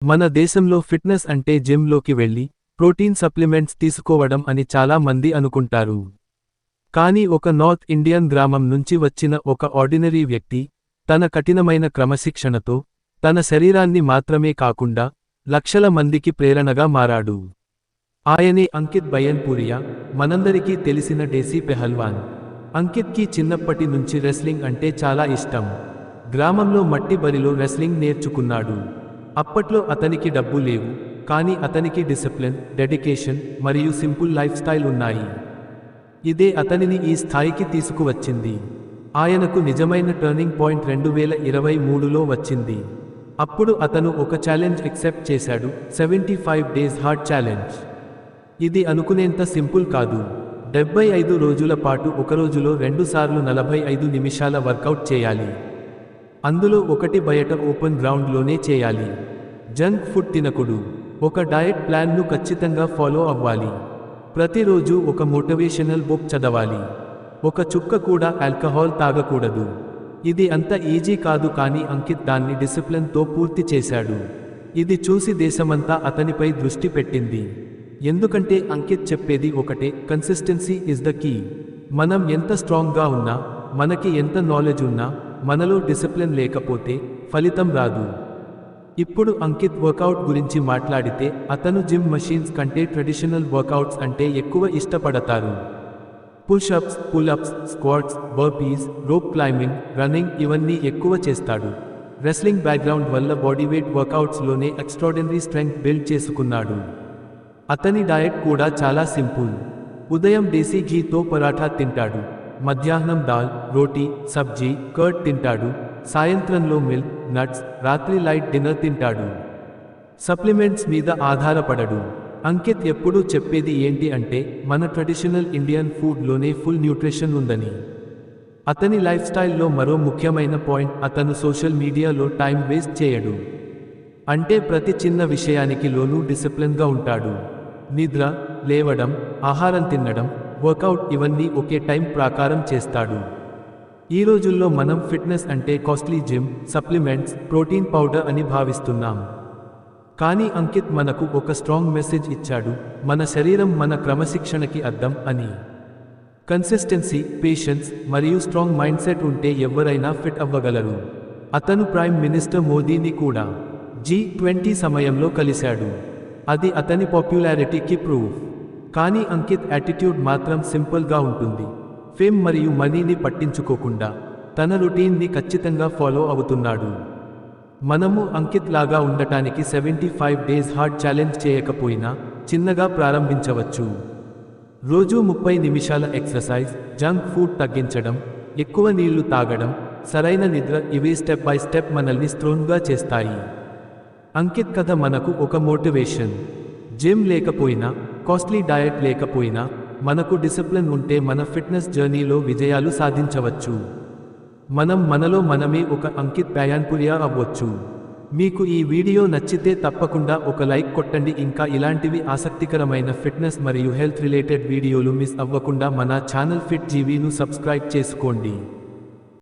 మన దేశంలో ఫిట్నెస్ అంటే జిమ్లోకి వెళ్లి ప్రోటీన్ సప్లిమెంట్స్ తీసుకోవడం అని చాలా మంది అనుకుంటారు. కానీ ఒక నార్త్ ఇండియన్ గ్రామం నుంచి వచ్చిన ఒక ఆర్డినరీ వ్యక్తి తన కఠినమైన క్రమశిక్షణతో తన శరీరాన్ని మాత్రమే కాకుండా లక్షల మందికి ప్రేరణగా మారాడు. ఆయనే అంకిత్ బయన్పురియా, మనందరికీ తెలిసిన దేశీ పెహల్వాన్. అంకిత్కి చిన్నప్పటి నుంచి రెస్లింగ్ అంటే చాలా ఇష్టం. గ్రామంలో మట్టి బరిలో రెస్లింగ్ నేర్చుకున్నాడు. అప్పట్లో అతనికి డబ్బు లేవు, కానీ అతనికి డిసిప్లిన్, డెడికేషన్ మరియు సింపుల్ లైఫ్ స్టైల్ ఉన్నాయి. ఇదే అతనిని ఈ స్థాయికి తీసుకువచ్చింది. ఆయనకు నిజమైన టర్నింగ్ పాయింట్ 2023లో వచ్చింది. అప్పుడు అతను ఒక ఛాలెంజ్ యాక్సెప్ట్ చేశాడు, 75 డేస్ హార్డ్ ఛాలెంజ్. ఇది అనుకునేంత సింపుల్ కాదు. 75 రోజుల పాటు ఒక రోజులో 2 సార్లు 45 నిమిషాల వర్కౌట్ చేయాలి. అందులో ఒకటి బయట ఓపెన్ గ్రౌండ్లోనే చేయాలి. జంక్ ఫుడ్ తినకూడదు. ఒక డయట్ ప్లాన్ను ఖచ్చితంగా ఫాలో అవ్వాలి. ప్రతిరోజు ఒక మోటివేషనల్ బుక్ చదవాలి. ఒక చుక్క కూడా ఆల్కహాల్ తాగకూడదు. ఇది అంత ఈజీ కాదు, కానీ అంకిత్ దాన్ని డిసిప్లిన్తో పూర్తి చేశాడు. ఇది చూసి దేశమంతా అతనిపై దృష్టి పెట్టింది. ఎందుకంటే అంకిత్ చెప్పేది ఒకటే, కన్సిస్టెన్సీ ఇస్ ద కీ. మనం ఎంత స్ట్రాంగ్గా ఉన్నా, మనకి ఎంత నాలెడ్జ్ ఉన్నా, మనలో డిసిప్లిన్ లేకపోతే ఫలితం రాదు. ఇప్పుడు అంకిత్ వర్కౌట్ గురించి మాట్లాడితే అతను జిమ్ మషీన్స్ కంటే ట్రెడిషనల్ వర్కౌట్స్ అంటే ఎక్కువ ఇష్టపడతారు. Push-ups, pull-ups, squats, burpees, rope climbing, running ఇవన్నీ ఎక్కువ చేస్తాడు. రెస్లింగ్ బ్యాక్గ్రౌండ్ వల్ల బాడీవెయిట్ వర్కౌట్స్లోనే ఎక్స్ట్రాడినరీ స్ట్రెంగ్త్ బిల్డ్ చేసుకున్నాడు. అతని డయట్ కూడా చాలా సింపుల్. ఉదయం దేశీ ఘీతో పరాఠా తింటాడు. మధ్యాహ్నం దాల్, రోటీ, సబ్జీ, కర్డ్ తింటాడు. సాయంత్రంలో మిల్క్, నట్స్, రాత్రి లైట్ డిన్నర్ తింటాడు. సప్లిమెంట్స్ మీద ఆధారపడడు. అంకిత్ ఎప్పుడూ చెప్పేది ఏంటి అంటే, మన ట్రెడిషనల్ ఇండియన్ ఫుడ్లోనే ఫుల్ న్యూట్రిషన్ ఉందని. అతని లైఫ్ స్టైల్లో మరో ముఖ్యమైన పాయింట్, అతను సోషల్ మీడియాలో టైం వేస్ట్ చేయడు. అంటే ప్రతి చిన్న విషయానికి లోనూ డిసిప్లిన్గా ఉంటాడు. నిద్ర, లేవడం, ఆహారం తినడం, వర్కౌట్ ఇవన్నీ ఒకే టైం ప్రకారం చేస్తాడు. ఈ రోజుల్లో మనం ఫిట్నెస్ అంటే costly gym, supplements, protein powder అని భావిస్తున్నాం. కానీ అంకిత్ మనకు ఒక స్ట్రాంగ్ మెసేజ్ ఇచ్చాడు, మన శరీరం మన క్రమశిక్షణకి అద్దం అని. కన్సిస్టెన్సీ, పేషెన్స్ మరియు స్ట్రాంగ్ మైండ్ సెట్ ఉంటే ఎవరైనా ఫిట్ అవ్వగలరు. అతను ప్రైమ్ మినిస్టర్ మోదీని కూడా G20 సమయంలో కలిశాడు. అది అతని పాపులారిటీకి ప్రూఫ్. కానీ అంకిత్ యాటిట్యూడ్ మాత్రం సింపుల్గా ఉంటుంది. ఫేమ్ మరియు మనీని పట్టించుకోకుండా తన రొటీన్ని ఖచ్చితంగా ఫాలో అవుతున్నాడు. మనము అంకిత్ లాగా ఉండటానికి 75 డేస్ హార్డ్ ఛాలెంజ్ చేయకపోయినా చిన్నగా ప్రారంభించవచ్చు. రోజు 30 నిమిషాల ఎక్సర్సైజ్, జంక్ ఫుడ్ తగ్గించడం, ఎక్కువ నీళ్లు తాగడం, సరైన నిద్ర ఇవే స్టెప్ బై స్టెప్ మనల్ని స్ట్రాంగ్గా చేస్తాయి. అంకిత్ కథ మనకు ఒక మోటివేషన్. జిమ్ లేకపోయినా, కాస్ట్లీ డయట్ లేకపోయినా, మనకు డిసిప్లిన్ ఉంటే మన ఫిట్నెస్ జర్నీలో విజయాలు సాధించవచ్చు. మనం మనలో మనమే ఒక అంకిత్ బయాన్పురియా అవ్వచ్చు. మీకు ఈ వీడియో నచ్చితే తప్పకుండా ఒక లైక్ కొట్టండి. ఇంకా ఇలాంటివి ఆసక్తికరమైన ఫిట్నెస్ మరియు హెల్త్ రిలేటెడ్ వీడియోలు మిస్ అవ్వకుండా మన ఛానల్ ఫిట్ జీవీను సబ్స్క్రైబ్ చేసుకోండి.